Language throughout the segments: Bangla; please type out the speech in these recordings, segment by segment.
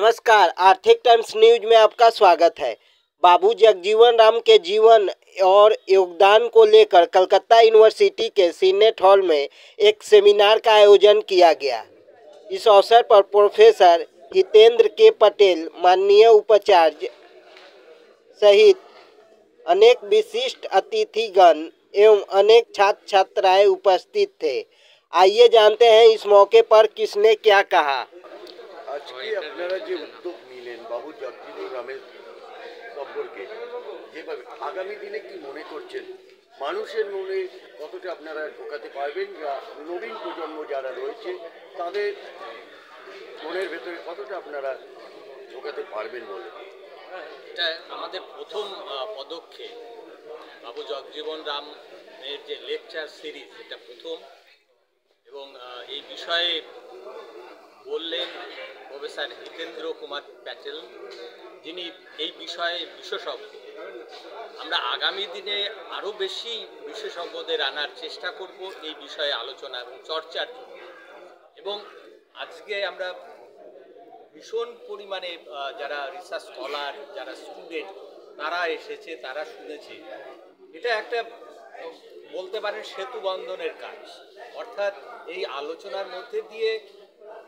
नमस्कार, आर्थिक टाइम्स न्यूज में आपका स्वागत है। बाबू जगजीवन राम के जीवन और योगदान को लेकर कलकत्ता यूनिवर्सिटी के सीनेट हॉल में एक सेमिनार का आयोजन किया गया। इस अवसर पर प्रोफेसर हितेंद्र के पटेल, माननीय उपाचार्य सहित अनेक विशिष्ट अतिथिगण एवं अनेक छात्र छात्राएं उपस्थित थे। आइए जानते हैं इस मौके पर किसने क्या कहा। আজকে আপনারা যে উদ্যোগ নিলেন বাবু জগজীবন রামের সম্পর্কে, যেভাবে আগামী দিনে কি মনে করছেন মানুষের মনে কতটা আপনারা ঢোকাতে পারবেন, বা নবীন প্রজন্ম যারা রয়েছে তাদের মনের ভেতরে কতটা আপনারা ঢোকাতে পারবেন বলে? এটা আমাদের প্রথম পদক্ষেপ। বাবু জগজীবন রামের যে লেকচার সিরিজ, এটা প্রথম, এবং এই বিষয়ে বললেন প্রফেসর হিতেন্দ্র কুমার প্যাটেল, যিনি এই বিষয়ে বিশেষজ্ঞ। আমরা আগামী দিনে আরও বেশি বিশেষজ্ঞদের আনার চেষ্টা করব এই বিষয়ে আলোচনা এবং চর্চার জন্য। এবং আজকে আমরা ভীষণ পরিমাণে যারা রিসার্চ স্কলার, যারা স্টুডেন্ট, তারা এসেছে, তারা শুনেছে। এটা একটা বলতে পারেন সেতু বন্ধনের কাজ। অর্থাৎ এই আলোচনার মধ্যে দিয়ে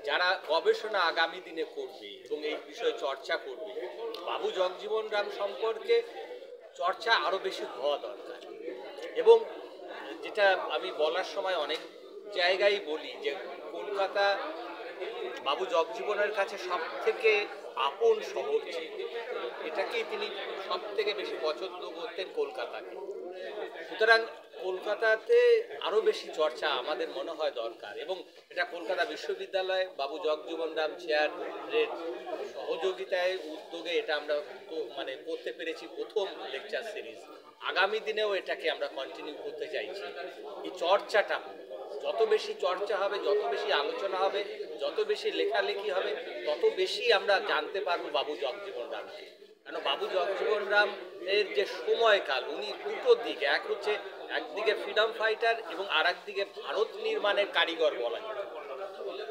যারা গবেষণা আগামী দিনে করবে এবং এই বিষয়ে চর্চা করবে, বাবু জগজীবন রাম সম্পর্কে চর্চা আরও বেশি হওয়া দরকার। এবং যেটা আমি বলার সময় অনেক জায়গায় বলি যে কলকাতা বাবু জগজীবনের কাছে সব থেকে আপন শহর ছিল। এটাকেই তিনি সব থেকে বেশি পছন্দ করতেন, কলকাতাকে। সুতরাং কলকাতাতে আরও বেশি চর্চা আমাদের মনে হয় দরকার। এবং এটা কলকাতা বিশ্ববিদ্যালয় বাবু জগজীবন রাম চেয়ারের সহযোগিতায়, উদ্যোগে এটা আমরা করতে পেরেছি প্রথম লেকচার সিরিজ। আগামী দিনেও এটাকে আমরা কন্টিনিউ করতে চাইছি। এই চর্চাটা যত বেশি চর্চা হবে, যত বেশি আলোচনা হবে, যত বেশি লেখালেখি হবে, তত বেশি আমরা জানতে পারবো বাবু জগজীবন রামকে। কেন বাবু জগজীবন রাম এর যে সময়কাল, উনি দুটো দিকে, এক হচ্ছে একদিকে ফ্রিডম ফাইটার এবং আর একদিকে ভারত নির্মাণের কারিগর বলা যায়।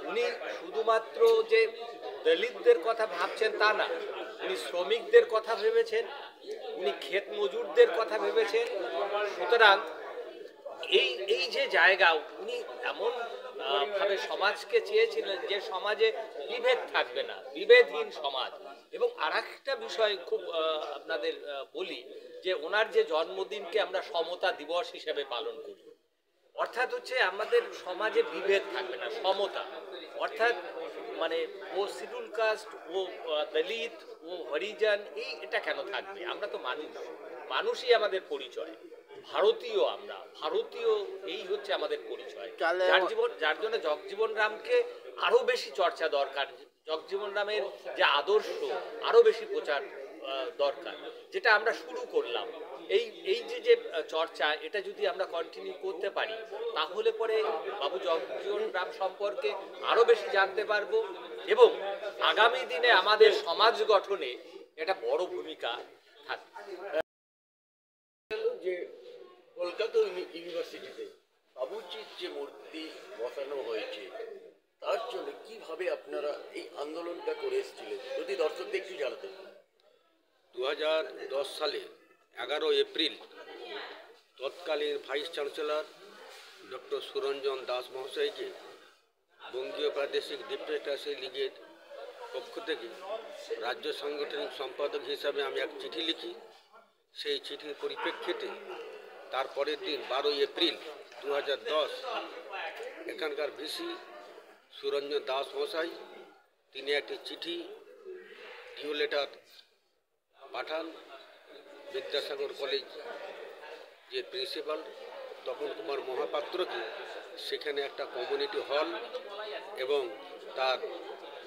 উনি শুধুমাত্র যে দলিতদের কথা ভাবছেন তা না, উনি শ্রমিকদের কথা ভেবেছেন, উনি ক্ষেত মজুরদের কথা ভেবেছেন। সুতরাং এই যে জায়গা, উনি এমন ভাবে সমাজকে চেয়েছিলেন যে সমাজে বিভেদ থাকবে না, বিভেদহীন সমাজ। এবং আর একটা বিষয় খুব আপনাদের বলি যে ওনার যে জন্মদিনকে আমরা সমতা দিবস হিসেবে পালন করি। অর্থাৎ হচ্ছে আমাদের সমাজে বিভেদ থাকবে না, সমতা। অর্থাৎ ও শিডিউল কাস্ট, ও দলিত, ও হরিজন, এটা কেন থাকবে? আমরা তো মানুষই আমাদের পরিচয়। ভারতীয়, আমরা ভারতীয়, এই হচ্ছে আমাদের পরিচয়। যার জন্য জগজীবন রামকে আরো বেশি চর্চা দরকার। জগজীবন রামের যে আদর্শ আরো বেশি প্রচার দরকার, যেটা আমরা শুরু করলাম। এই যে চর্চা, এটা যদি আমরা কন্টিনিউ করতে পারি, তাহলে পরে বাবু জগজীবন রাম সম্পর্কে আরো বেশি জানতে পারবো এবং আগামী দিনে আমাদের সমাজ গঠনে এটা বড় ভূমিকা থাকবে। যে কলকাতা ইউনিভার্সিটিতে বাবুজির যে মূর্তি বসানো হয়েছে, তার জন্য কিভাবে আপনারা এই আন্দোলনটা করে এসেছিলেন, যদি দর্শকদের একটু জানাতেন। 2010 সালে 11 এপ্রিল তৎকালীন vice chancellor doctor Suranjan Das মহাশয়কে বঙ্গীয় প্রাদেশিক ডেপুটেশন লীগের পক্ষ থেকে রাজ্য সাংগঠনিক সম্পাদক হিসাবে আমি এক চিঠি লিখি। সেই চিঠির পরিপ্রেক্ষিতে তার পরের দিন 12 এপ্রিল 2010 এখানকার ভিসি সুরঞ্জন দাস মহাশয় তিনি একটি চিঠি, ডিউ লেটার পাঠান বিদ্যাসাগর কলেজ যে প্রিন্সিপাল তপন কুমার মহাপাত্রকে। সেখানে একটা কমিউনিটি হল এবং তার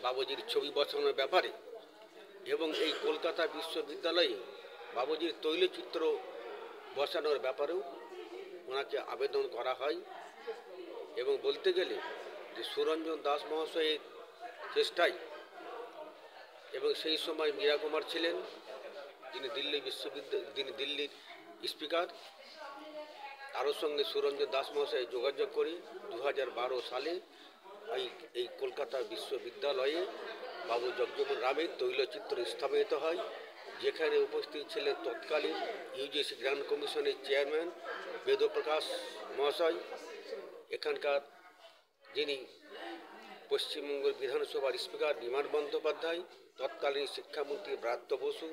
বাবুজির ছবি বসানোর ব্যাপারে এবং এই কলকাতা বিশ্ববিদ্যালয়ে বাবুজির তৈলচিত্র বসানোর ব্যাপারেও ওনাকে আবেদন করা হয়। এবং বলতে গেলে যে সুরঞ্জন দাস মহাশয়ের চেষ্টায়, এবং সেই সময় মীরা কুমার ছিলেন, যিনি দিল্লির স্পিকার, তার সঙ্গে সুরঞ্জন দাস মহাশয় যোগাযোগ করে 2012 সালে এই কলকাতা বিশ্ববিদ্যালয়ে বাবু জগজীবন রামের তৈলচিত্র স্থাপিত হয়, যেখানে উপস্থিত ছিলেন তৎকালীন ইউজিসি গ্র্যান্ড কমিশনের চেয়ারম্যান বেদপ্রকাশ মহাশয়, এখানকার যিনি পশ্চিমবঙ্গের বিধানসভার স্পিকার বিমান বন্দ্যোপাধ্যায়, তৎকালীন শিক্ষামন্ত্রী ব্রাত্য বসু,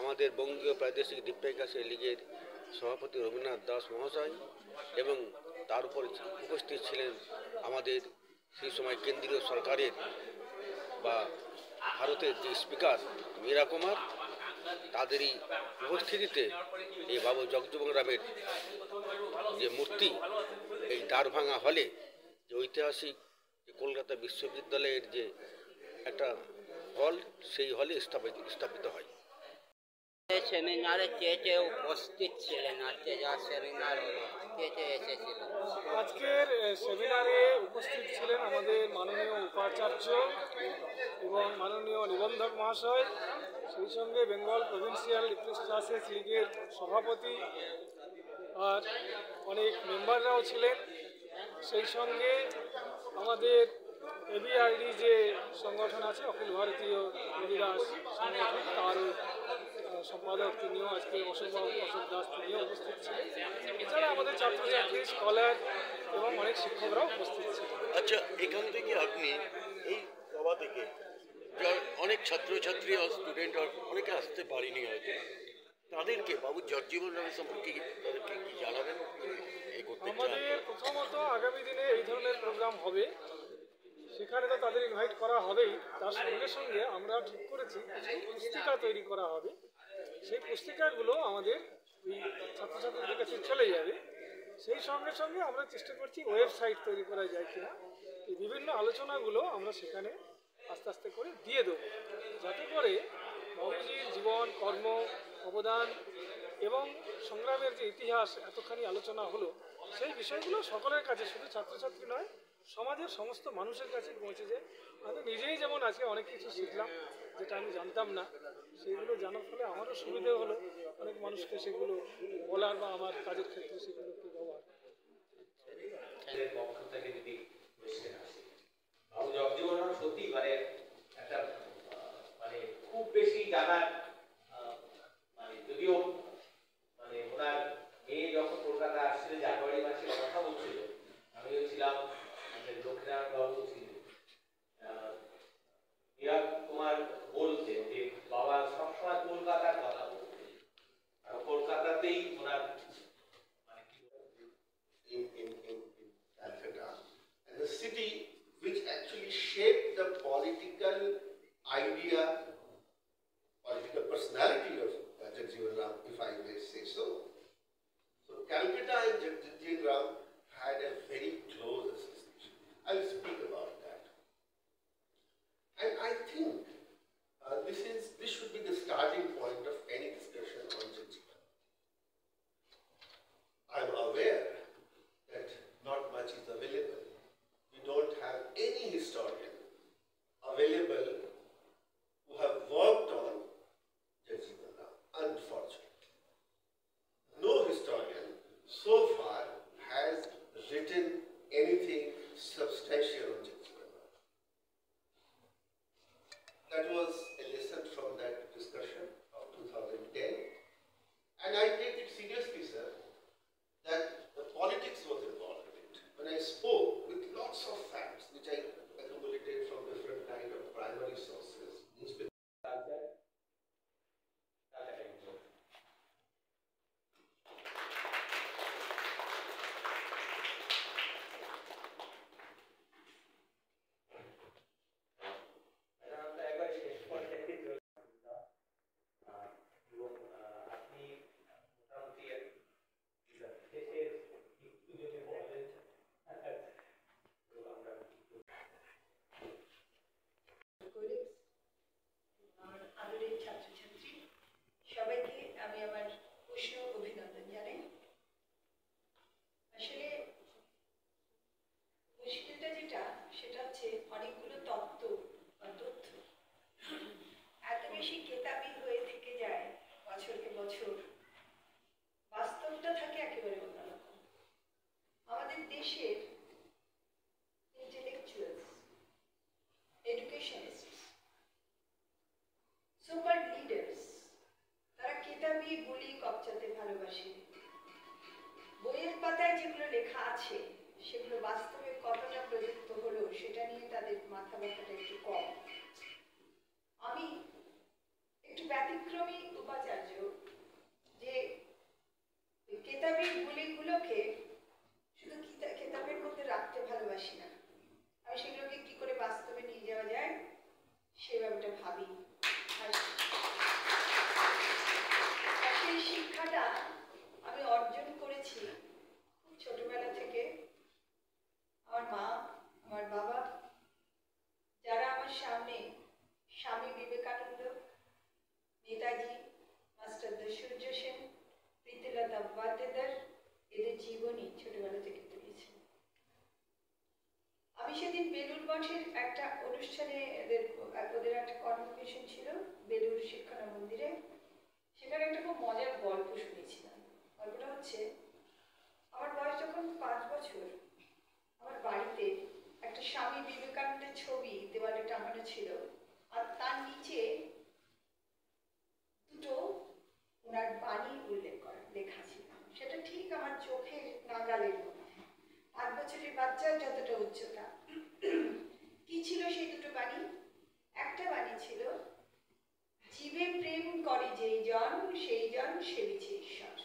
আমাদের বঙ্গীয় প্রাদেশিক দিব্যাঙ্গের লীগের সভাপতি রবীন্দ্রনাথ দাস মহাশয়, এবং তার উপর উপস্থিত ছিলেন আমাদের সেই সময় কেন্দ্রীয় সরকারের বা ভারতের যে স্পিকার মীরা কুমার। তাদেরই উপস্থিতিতে এই বাবু জগজীবন রামের যে মূর্তি এই দ্বারভাঙা হলে, যে ঐতিহাসিক যে কলকাতা বিশ্ববিদ্যালয়ের যে একটা হল, সেই হলে স্থাপিত হয়। সেমিনারে কে কে উপস্থিত ছিলেন? আজকে যা সেমিনার হলো, কে কে এসেছিল? আজকের সেমিনারে উপস্থিত ছিলেন আমাদের মাননীয় উপাচার্য এবং মাননীয় নিবন্ধক মহাশয়, সেই সঙ্গে বেঙ্গল প্রভিন্সিয়াল ডিপ্রেস ক্লাসেস লীগের সভাপতি আর অনেক মেম্বাররাও ছিলেন। সেই সঙ্গে আমাদের এবিআইডি যে সংগঠন আছে, অখিল ভারতীয় হরিদাস সংগঠন, তারও সম্পাদক তিনিও আজকে অশোক দাস তিনিও উপস্থিত ছিলেন। এছাড়া আমাদের ছাত্রছাত্রী, স্কলার এবং অনেক শিক্ষকরাও উপস্থিত ছিলেন। আচ্ছা, এখান থেকে আপনি এই সভা থেকে যার অনেক ছাত্রছাত্রী আর স্টুডেন্ট আর অনেকে আসতে পারেনি হয়তো, তাদেরকে বাবু জগজীবন রামের সম্পর্কে তাদেরকে কি জানাবেন? আমাদের প্রথমত আগামী দিনে এই ধরনের প্রোগ্রাম হবে, সেখানে তো তাদের ইনভাইট করা হবেই। তার সঙ্গে সঙ্গে আমরা ঠিক করেছি কিছু পুস্তিকা তৈরি করা হবে। সেই পুস্তিকাগুলো আমাদের ছাত্রছাত্রীদের কাছে চলে যাবে। সেই সঙ্গে সঙ্গে আমরা চেষ্টা করছি ওয়েবসাইট তৈরি করা যায় কিনা, এই বিভিন্ন আলোচনাগুলো আমরা সেখানে আস্তে আস্তে করে দিয়ে দেবো, যাতে করে বাবুজির জীবন, কর্ম, অবদান এবং সংগ্রামের যে ইতিহাস এতখানি আলোচনা হলো, সেই বিষয়গুলো সকলের কাছে, শুধু ছাত্রছাত্রী নয়, সমাজের সমস্ত মানুষের কাছে পৌঁছে যায়। আমি নিজেই যেমন আজকে অনেক কিছু শিখলাম যেটা আমি জানতাম না, সেগুলো জানার ফলে আমারও সুবিধে হলো অনেক মানুষকে সেগুলো বলার বা আমার কাজের ক্ষেত্রে সেগুলোকে ব্যবহার। পক্ষ থেকে যদি বাবু জগজীবন রাম সত্যি মানে একটা মানে খুব বেশি জানার, মানে যদিও মানে ওনার মেয়ে যখন কলকাতা আসছিল জানুয়ারি মাসে কথা বলছিল, আমিও ছিলাম, লক্ষ্মীনারায়ণ বাবু ছিলেন, মীরা কুমার বলতেন যে বাবা সবসময় কলকাতার কথা বলতেন, আর কলকাতাতেই ওনার মানে কি Calcutta, and the city which actually shaped the political idea, political personality of Jagjeevan Ram, if I may say so. So Calcutta and Jagjeevan Ram had a very close association. I will speak about that. And I think this should be the starting point of any discussion on Jagjeevan. I am aware that not much is available. We don't have any historian available who have worked on Jagjeevan Ram, unfortunately. No historian so far has written anything substantial on Jagjeevan Ram. That was a lesson from that discussion of 2010. And I take it seriously, sir, that the politics was involved in it. When I spoke with lots of facts, which I accumulated from different kind of primary sources, newspaper. সবাইকে আমি আমার উষ্ণ অভিনন্দন জানাই। আসলে মুশকিলটা যেটা, সেটা হচ্ছে অনেকগুলো তত্ত্ব বা তথ্য এত বেশি কেতাবি হয়ে থেকে যায় বছরকে বছর, বাস্তবটা থাকে একেবারে অন্যরকম। আমাদের দেশের ইন্টেলেকচুয়ালস, এডুকেশনিস্ট লেখা আছে সেগুলো বাস্তবে কতটা প্রযুক্ত হলো সেটা নিয়ে তাদের মাথা ব্যথাটা একটু কম। আমি একটু ব্যতিক্রমী উপাচার্য, যে কেতাবের গুলিগুলোকে শুধু কেতাবের মধ্যে রাখতে ভালোবাসি না, আমি সেগুলোকে কি করে বাস্তবে নিয়ে যাওয়া যায় সেই ব্যাপারটা ভাবি। আর সেই শিক্ষাটা আমি অর্জন করেছি খুব ছোটবেলা থেকে। আমার মা, আমার বাবা, যারা আমার সামনে স্বামী বিবেকানন্দ, নেতাজি, মাস্টার সূর্য সেন, প্রীতিলতা ওয়াদ্দেদার, এদের জীবনী ছোটবেলা থেকে পড়িয়েছি। আমি সেদিন বেলুর মঠের একটা অনুষ্ঠানে ওদের একটা কনভোকেশন ছিল বেলুর শিক্ষানা মন্দিরে, সেখানে একটা খুব মজার গল্প শুনেছিলাম। গল্পটা হচ্ছে, আমার বয়স যখন 5 বছর, আমার বাড়িতে একটা স্বামী বিবেকানন্দের ছবি দেওয়ালে টাঙানো ছিল, আর তার নিচে দুটো ওনার বাণী উল্লেখ করা লেখা ছিল। সেটা ঠিক আমার চোখের নাগালের মধ্যে, 5 বছরের বাচ্চার যতটা উচ্চতা। কি ছিল সেই দুটো বাণী? একটা বাণী ছিল, জীবে প্রেম করে যেই জন সেই জন সেবিছে ঈশ্বর।